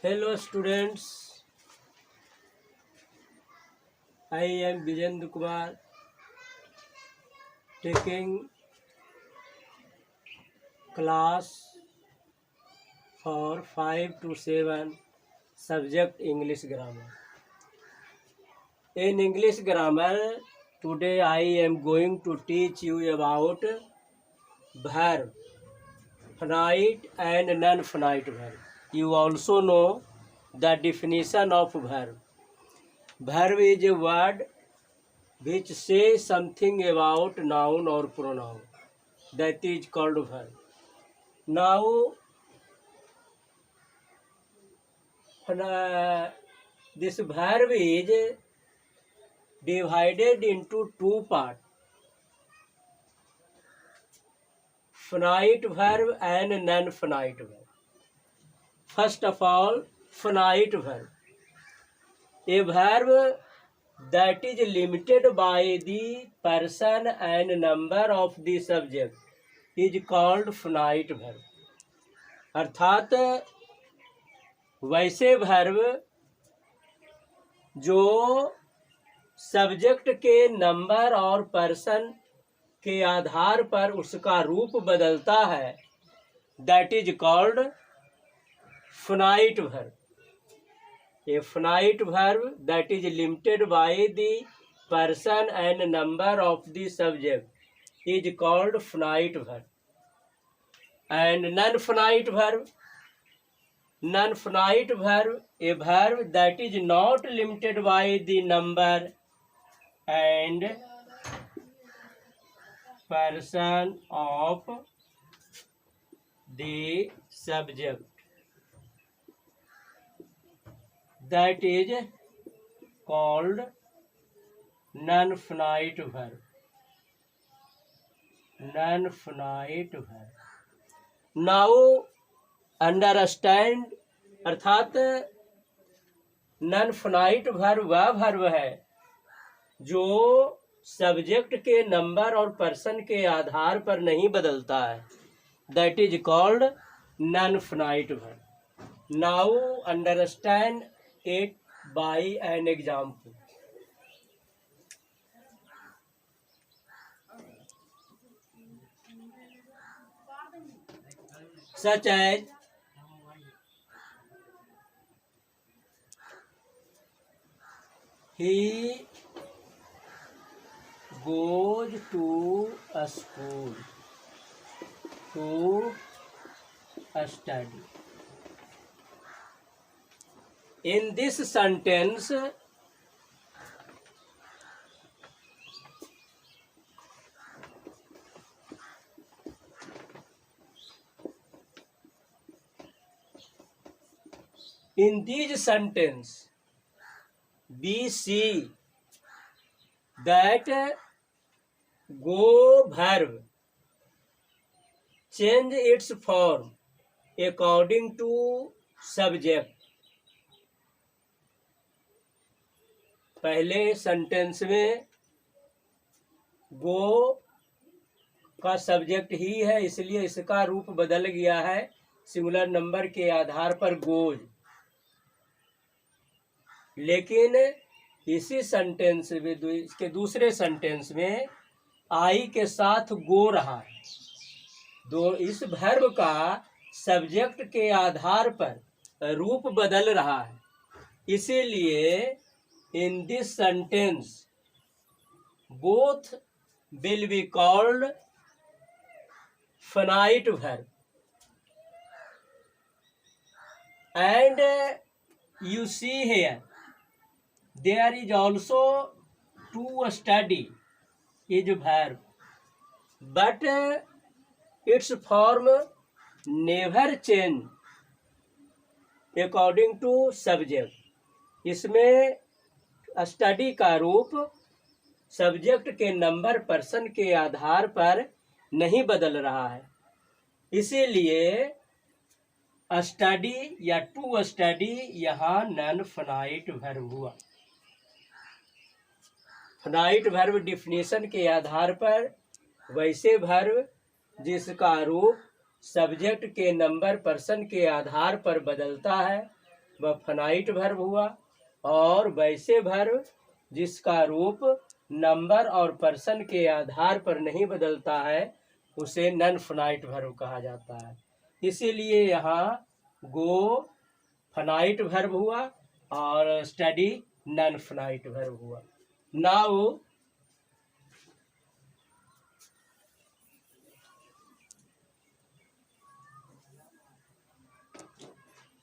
Hello students, I am Vijendra Kumar taking class for 5 to 7 subject English grammar. In English grammar, today I am going to teach you about verb, finite and non-finite verb. You also know the definition of verb. Verb is a word which say something about noun or pronoun. That is called verb. Now, this verb is divided into two parts: finite verb and non-finite verb. First of all, finite verb. A verb that is limited by the person and number of the subject is called finite verb. अर्थात वैसे verb जो subject के number और person के आधार पर उसका रूप बदलता है, that is called finite verb. A finite verb that is limited by the person and number of the subject is called finite verb. And non finite verb, non-finite verb, a verb that is not limited by the number and person of the subject, that is called non-finite verb. Non-finite verb. Now understand, अर्थात non finite verb वह verb है जो subject के number और person के आधार पर नहीं बदलता है, that is called non finite verb. Now understand it by an example. Such as he goes to a school to study. In this sentence, in these sentence, we see that go verb change its form according to subject. पहले sentence में गो का subject ही है, इसलिए इसका रूप बदल गया है सिंगुलर नंबर के आधार पर गोज. लेकिन इसी सेंटेंस में, इसके दूसरे सेंटेंस में आई के साथ गो रहा है. दो इस वर्ब का सब्जेक्ट के आधार पर रूप बदल रहा है, इसीलिए in this sentence both will be called finite verb. And you see here, there is also to study is verb, but its form never change according to subject. इसमें स्टडी का रूप सब्जेक्ट के नंबर पर्सन के आधार पर नहीं बदल रहा है, इसीलिए स्टडी या टू स्टडी यहाँ नॉन फिनाइट वर्ब हुआ. फिनाइट वर्ब डिफिनेशन के आधार पर वैसे वर्ब जिसका रूप सब्जेक्ट के नंबर पर्सन के आधार पर बदलता है, वह फिनाइट वर्ब हुआ। और वैसे वर्ब जिसका रूप नंबर और पर्सन के आधार पर नहीं बदलता है उसे नॉन फिनाइट वर्ब कहा जाता है। इसीलिए यहाँ गो फिनाइट वर्ब हुआ और स्टडी नॉन फिनाइट वर्ब हुआ। Now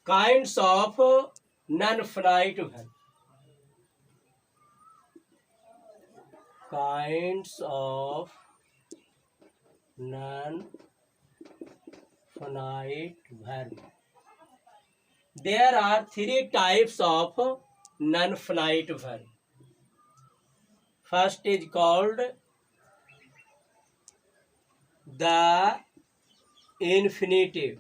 kinds of non finite verb. Kinds of non-finite verb. There are three types of non-finite verb. First is called the infinitive.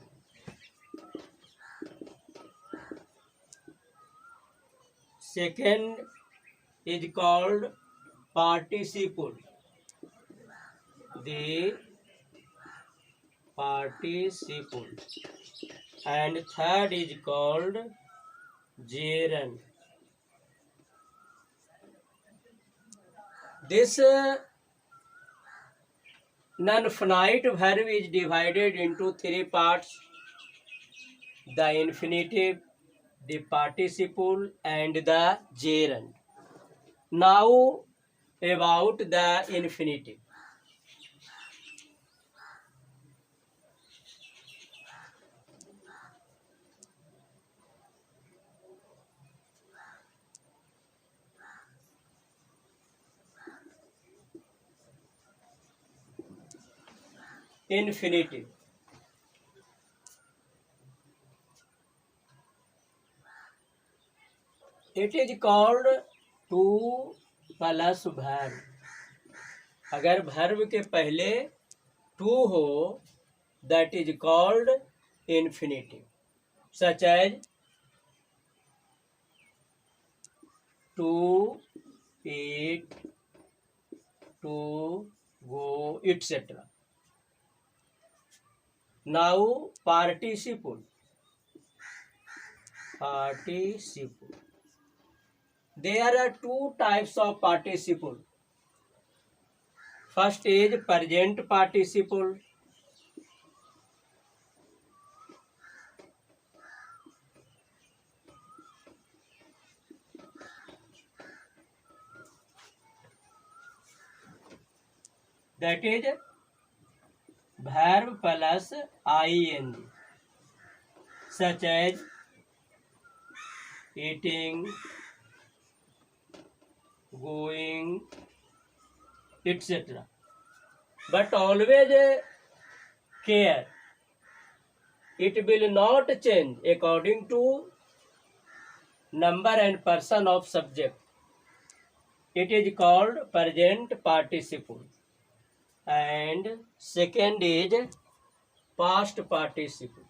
Second is called participle. The participle. And third is called gerund. This non-finite verb is divided into three parts: the infinitive, the participle, and the gerund. Now about the infinitive. Infinitive. It is called to plus verb. अगर verb के पहले to हो that is called infinitive. Such as to eat, to go, etc. Now participle. Participle. There are two types of participle. First is present participle. That is verb plus ing, such as eating, going, etc. But always care. It will not change according to number and person of subject. It is called present participle. And second is past participle.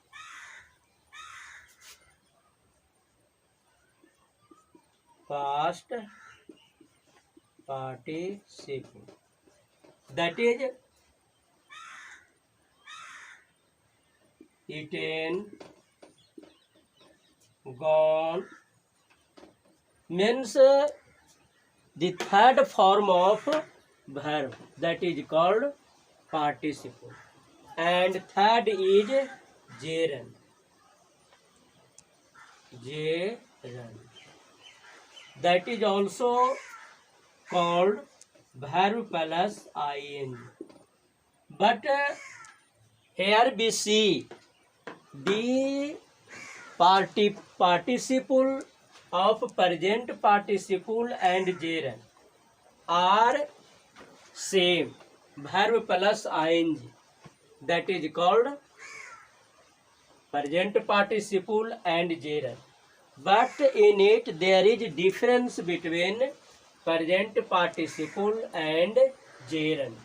Past participle. That is eaten, gone, means the third form of verb, that is called participle. And third is gerund. Gerund. That is also called verb plus ing. But here we see the participle of present participle and gerund are same, verb plus ing. That is called present participle and gerund. But in it there is difference between present participle and gerund.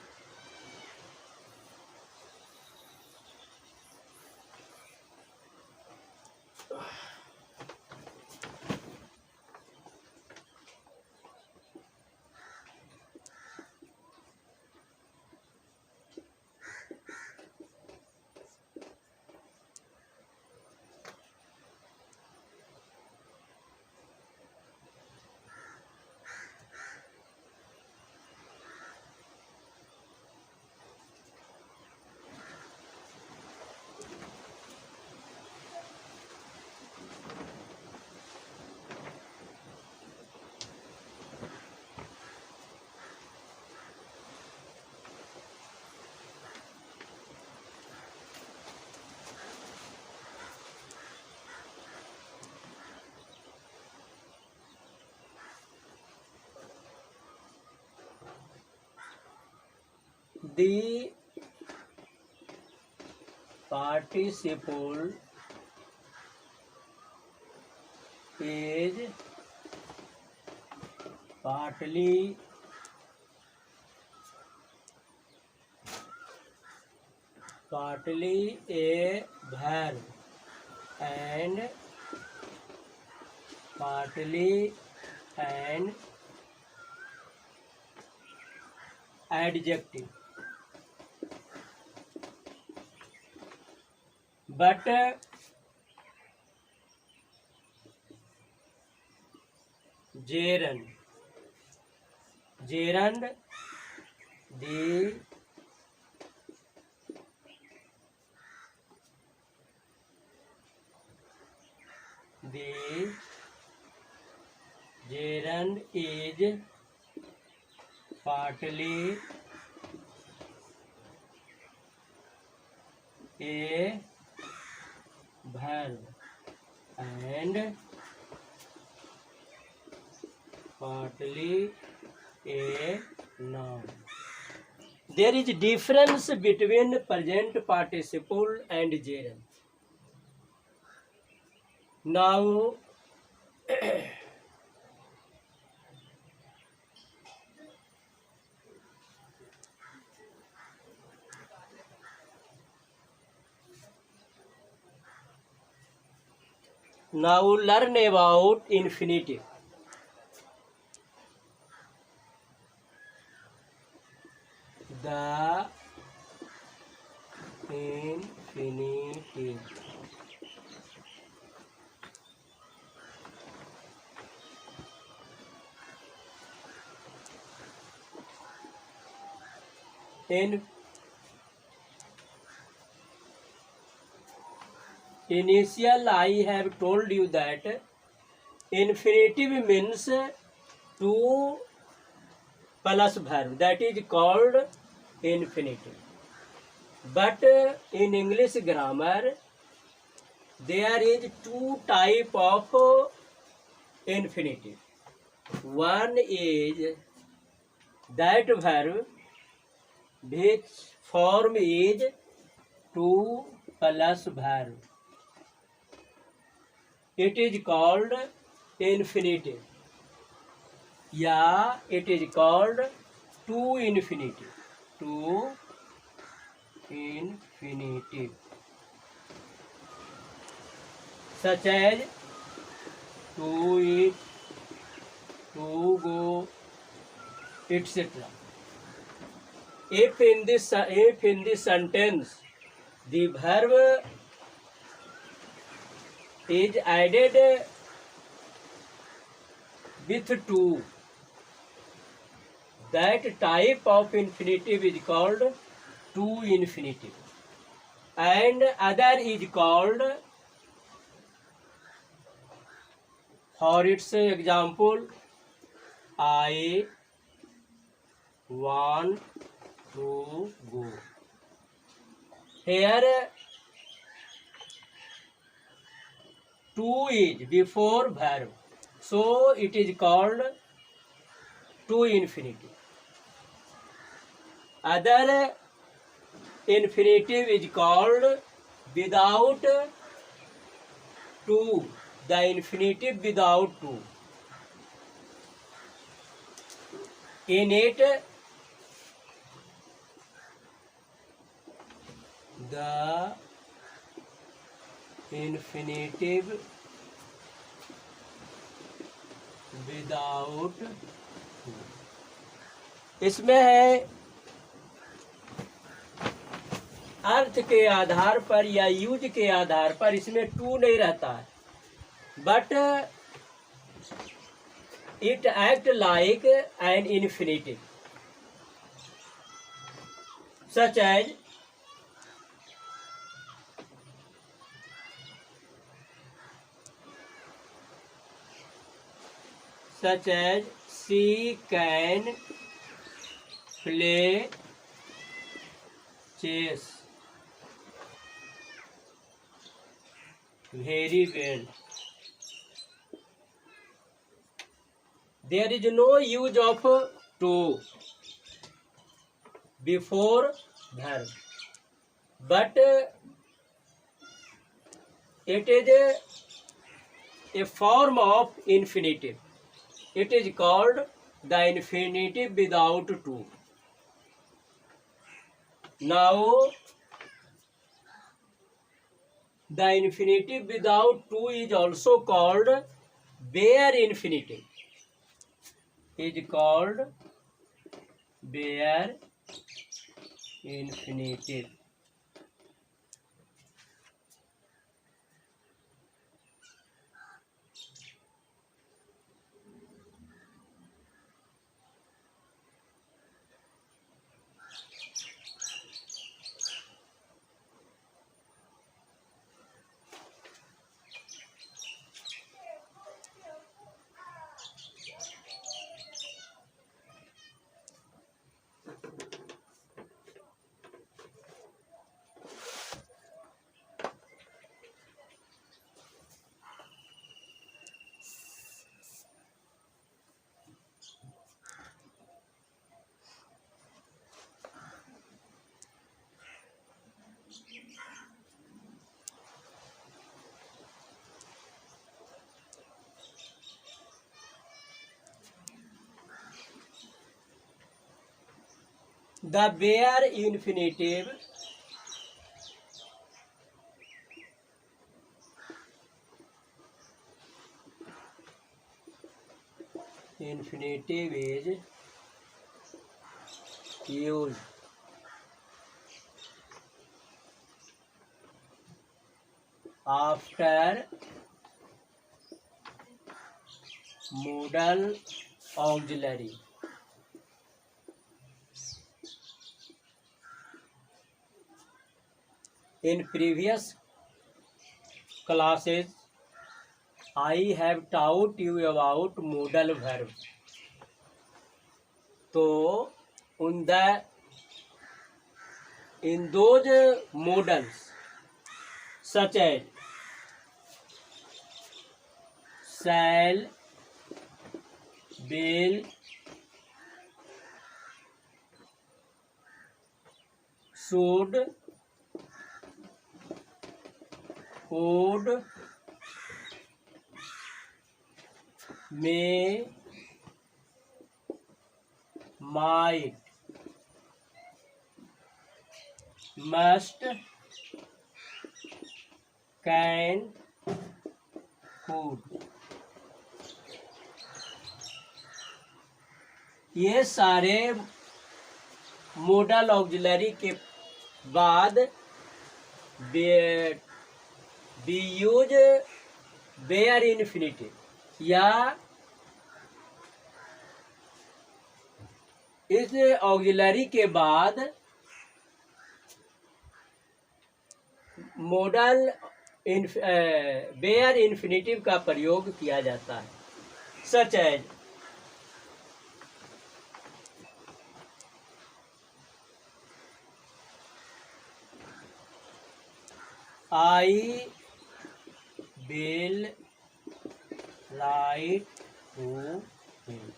The participle is partly a verb and partly an adjective. But gerund, the gerund is partly a verb and partly a noun. There is difference between present participle and gerund. Now, learn about infinitive. The infinitive. In initial, I have told you that infinitive means to plus verb, that is called infinitive. But in English grammar, there is two type of infinitive. One is that verb which form is to plus verb. It is called infinitive. Yeah, it is called to infinitive. To infinitive. Such as to eat, to go, etc. If in this sentence the verb is added with to, that type of infinitive is called to infinitive, and other is called, for its example, I want to go. Here to is before verb, so it is called to infinitive. Other infinitive is called without to, the infinitive without to. In it, the infinitive without to, इसमें है अर्थ के आधार पर या use के आधार पर इसमें to नहीं रहता है, but it act like an infinitive, such as she can play chess very well. There is no use of to before verb, but it is a form of infinitive. It is called the infinitive without to. Now, the infinitive without to is also called bare infinitive. Is called bare infinitive. The bare infinitive is used after modal auxiliary. In previous classes, I have taught you about modal verb. So, in those modals, such as shall, will, should, could, may, might, must, can, could, ये सारे model auxiliary के बाद B use bear infinitive या इस auxiliary के बाद model bear infinitive का प्रयोग किया जाता है. Such as I will write to him.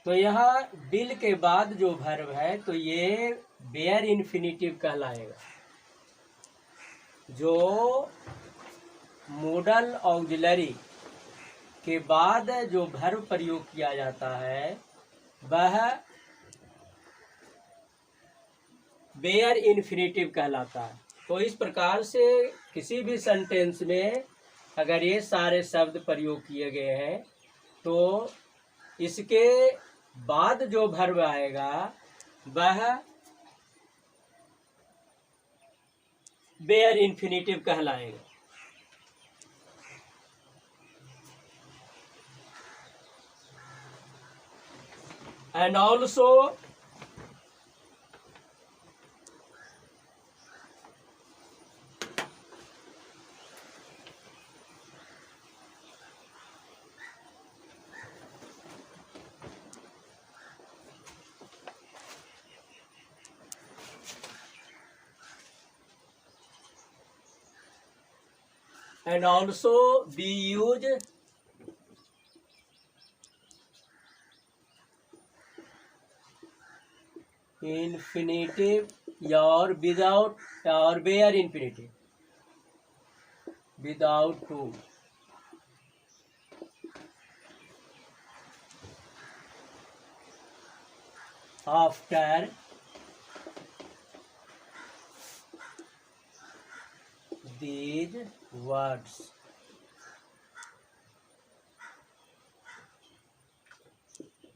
तो यहाँ will के बाद जो वर्ब है तो ये बेयर इन्फिनिटिव कहलाएगा. जो मोडल ऑक्सिलरी के बाद जो वर्ब प्रयोग किया जाता है वह बेयर इन्फिनिटिव कहलाता है. तो इस प्रकार से किसी भी सेंटेंस में अगर ये सारे शब्द प्रयोग किए गए हैं तो इसके बाद जो वर्ब आएगा वह बेयर इन्फिनिटिव कहलाएगा. And also be used infinitive or without or where infinitive without to. After these words,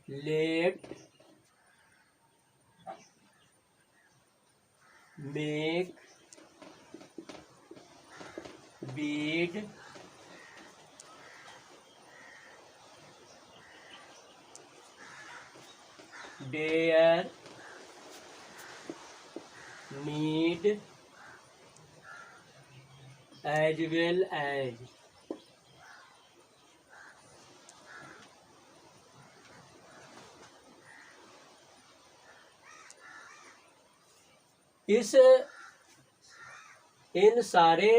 let, make, bid, dare, need, as well as. इस इन सारे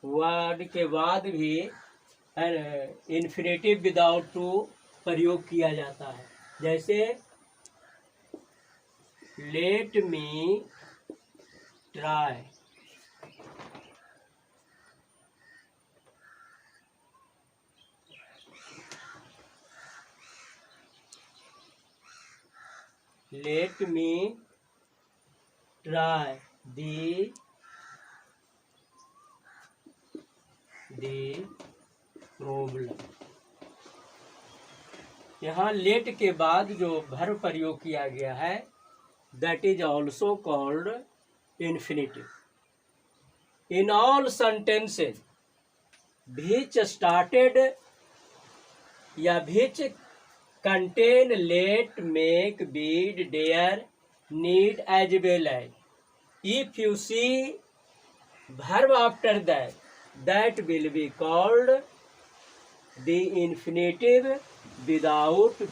वर्ड के बाद भी इन्फिनेटिव विदाउट टू प्रयोग किया जाता है। जैसे let me try, let me try दी प्रॉब्लम। यहाँ लेट के बाद जो वर्ब प्रयोग किया गया है that is also called infinitive. In all sentences which started या which contain let, make, bid, dare, need as well as. If you see verb after that, that will be called the infinitive without to.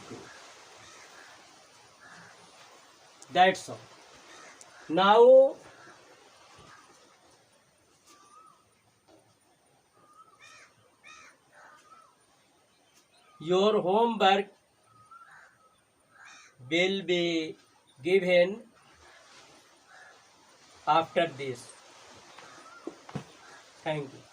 That's all. Now your homework will be given after this. Thank you.